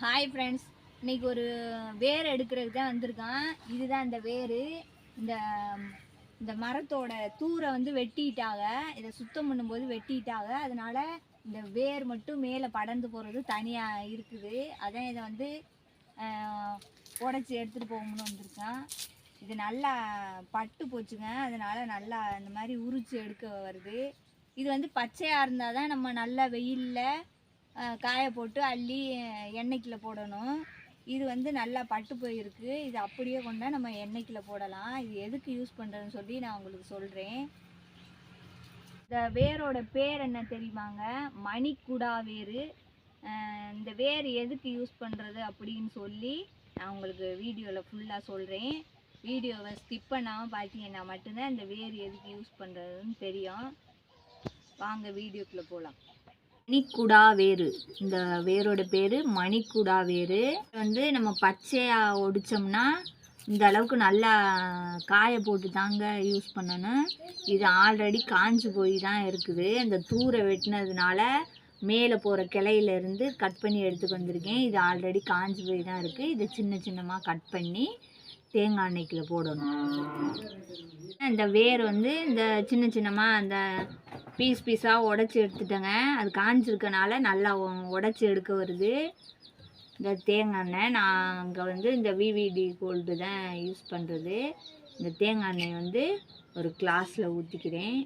Hi friends, இன்னைக்கு ஒரு வேர் எடுக்கிறதுக்கு தான் வந்திருக்கான். இதுதான் இந்த வேர். இந்த இந்த மரத்தோட தூரை வந்து வெட்டிட்டாங்க. இதை சுத்தம் பண்ணும்போது வெட்டிட்டாங்க. அதனால இந்த வேர் மட்டும் மேலே படர்ந்து போகிறது தனியாக இருக்குது. அதான் இதை வந்து உடச்சி எடுத்துகிட்டு போகணும்னு வந்திருக்கான். இது நல்லா பட்டு போச்சுங்க. அதனால நல்லா இந்த மாதிரி உரிச்சு எடுக்க வருது. இது வந்து பச்சையாக இருந்தால் தான் நம்ம நல்லா வெயிலில் காய போட்டு அள்ளி எண்ணெய்க்குள்ள போடணும். இது வந்து நல்லா பட்டு போயிருக்கு. இது அப்படியே கொண்டா நம்ம எண்ணெய்க்குள்ள போடலாம். இது எதுக்கு யூஸ் பண்ணுறதுன்னு சொல்லி நான் உங்களுக்கு சொல்கிறேன். இந்த வேரோட பேர் என்ன தெரியுமாங்க? மணிக்குடா வேர். இந்த வேர் எதுக்கு யூஸ் பண்ணுறது அப்படின்னு சொல்லி நான் உங்களுக்கு வீடியோவில் ஃபுல்லாக சொல்கிறேன். வீடியோவை ஸ்கிப் பண்ணாமல் பார்த்தீங்கன்னா மட்டும்தான் இந்த வேர் எதுக்கு யூஸ் பண்ணுறதுன்னு தெரியும். வாங்க வீடியோக்குள்ளே போகலாம். மணிக்குடா வேறு, இந்த வேரோட பேர் மணிக்குடா வேறு. வந்து நம்ம பச்சையாக ஒடிச்சோம்னா இந்த அளவுக்கு நல்லா காய போட்டு தாங்க யூஸ் பண்ணணும். இது ஆல்ரெடி காஞ்சு போய் தான் இருக்குது. இந்த தூரை வெட்டினதுனால மேலே போகிற கிளையிலேருந்து கட் பண்ணி எடுத்துக்கு வந்திருக்கேன். இது ஆல்ரெடி காஞ்சு போய் தான் இருக்குது. இதை சின்ன சின்னமாக கட் பண்ணி தேங்காய் எண்ணெய்க்குள்ள போடணும். இந்த வேர் வந்து இந்த சின்ன சின்னமாக அந்த பீஸாக உடச்சி எடுத்துட்டேங்க. அது காஞ்சிருக்கனால நல்லா உடச்சி எடுக்க வருது. இந்த தேங்காய் எண்ணெய் நான் அங்கே வந்து இந்த விவிடி கோல்டு தான் யூஸ் பண்ணுறது. இந்த தேங்காய் எண்ணெய் வந்து ஒரு கிளாஸில் ஊற்றிக்கிறேன்.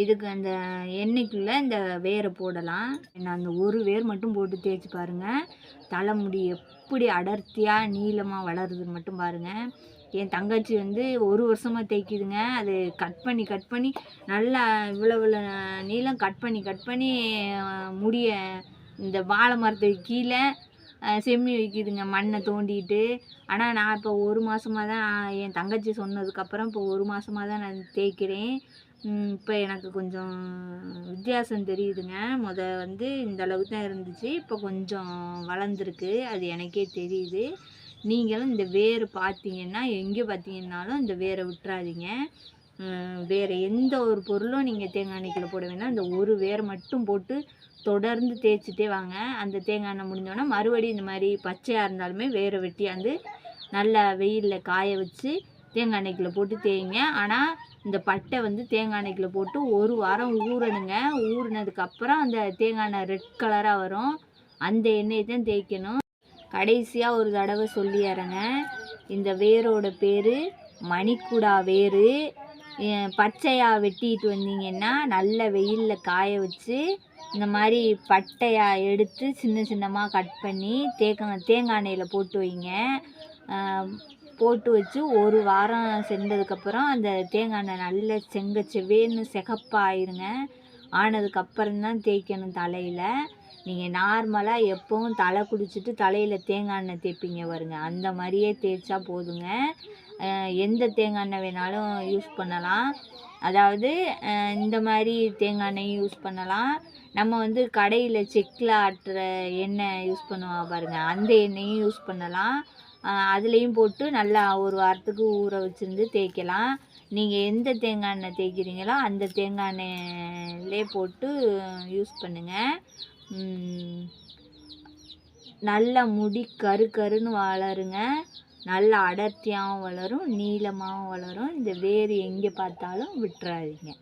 இதுக்கு அந்த எண்ணெய்க்குள்ளே இந்த வேரை போடலாம். நான் அந்த ஒரு வேர் மட்டும் போட்டு தேய்ச்சி பாருங்கள். தலைமுடி எப்படி அடர்த்தியாக நீளமாக வளருதுன்னு மட்டும் பாருங்கள். என் தங்கச்சி வந்து 1 வருஷமாக தேய்க்குதுங்க. அது கட் பண்ணி நல்லா இவ்வளோ நீளம் கட் பண்ணி முடிய இந்த வாழை மரத்துக்கு கீழே செம்மி வைக்குதுங்க, மண்ணை தோண்டிட்டு. ஆனால் நான் இப்போ 1 மாதமாக தான், என் தங்கச்சி சொன்னதுக்கப்புறம் இப்போ 1 மாதமாக தான் நான் தேய்க்கிறேன். இப்போ எனக்கு கொஞ்சம் வித்தியாசம் தெரியுதுங்க. வந்து இந்த அளவுக்கு தான் இருந்துச்சு. இப்போ கொஞ்சம் வளர்ந்துருக்கு, அது எனக்கே தெரியுது. நீங்களும் இந்த வேர் பார்த்தீங்கன்னா, எங்கே பார்த்தீங்கன்னாலும் இந்த வேரை விட்டுறாதீங்க. வேறு எந்த ஒரு பொருளும் நீங்கள் தேங்காய் எண்ணெய்க்குள்ள போட வேண்டாம். இந்த ஒரு வேர் மட்டும் போட்டு தொடர்ந்து தேய்ச்சிட்டே வாங்க. அந்த தேங்காய் எண்ணெய் முடிஞ்சோன்னா மறுபடியும் இந்த மாதிரி பச்சையாக இருந்தாலுமே வேரை வெட்டியாந்து நல்லா வெயிலில் காய வச்சு தேங்காய் எண்ணெய்க்குள்ள போட்டு தேய்ங்க. ஆனால் இந்த பட்டை வந்து தேங்காய் எண்ணெய்க்குள்ள போட்டு 1 வாரம் ஊறணுங்க. ஊறினதுக்கப்புறம் அந்த தேங்காய் எண்ணெய் ரெட் கலராக வரும். அந்த எண்ணெயை தான் தேய்க்கணும். கடைசியாக ஒரு தடவை சொல்லிடுறேங்க. இந்த வேரோட பேர் மணிக்குடா வேர். பச்சையாக வெட்டிட்டு வந்தீங்கன்னா நல்ல வெயிலில் காய வச்சு இந்த மாதிரி பட்டையாக எடுத்து சின்ன சின்னமாக கட் பண்ணி தேங்காய் எண்ணெயில் போட்டு வைங்க. போட்டு வச்சு 1 வாரம் சென்றதுக்கப்புறம் அந்த தேங்காய் எண்ணெய் நல்ல செவேன்னு சிகப்பாக ஆயிருங்க. ஆனதுக்கப்புறம்தான் தேய்க்கணும் தலையில். நீங்கள் நார்மலாக எப்போவும் தலை குளிச்சுட்டு தலையில் தேங்காய் எண்ணெய் தேய்ப்பீங்க பாருங்க, அந்த மாதிரியே தேய்ச்சா போதுங்க. எந்த தேங்காய் எண்ணெய் வேணாலும் யூஸ் பண்ணலாம். அதாவது இந்த மாதிரி தேங்காய் எண்ணெயும் யூஸ் பண்ணலாம். நம்ம வந்து கடையில் செக்கில் ஆட்டுற எண்ணெய் யூஸ் பண்ணுவோம் பாருங்கள், அந்த எண்ணெயும் யூஸ் பண்ணலாம். அதுலேயும் போட்டு நல்லா 1 வாரத்துக்கு ஊற வச்சுருந்து தேய்க்கலாம். நீங்கள் எந்த தேங்காய் எண்ணெய் தேய்க்கிறீங்களோ அந்த தேங்காய் எண்ணெயிலே போட்டு யூஸ் பண்ணுங்கள். நல்ல முடி கருன்னு வளருங்க. நல்ல அடர்த்தியாகவும் வளரும், நீளமாகவும் வளரும். இந்த வேர் எங்கே பார்த்தாலும் விட்டுறாதீங்க.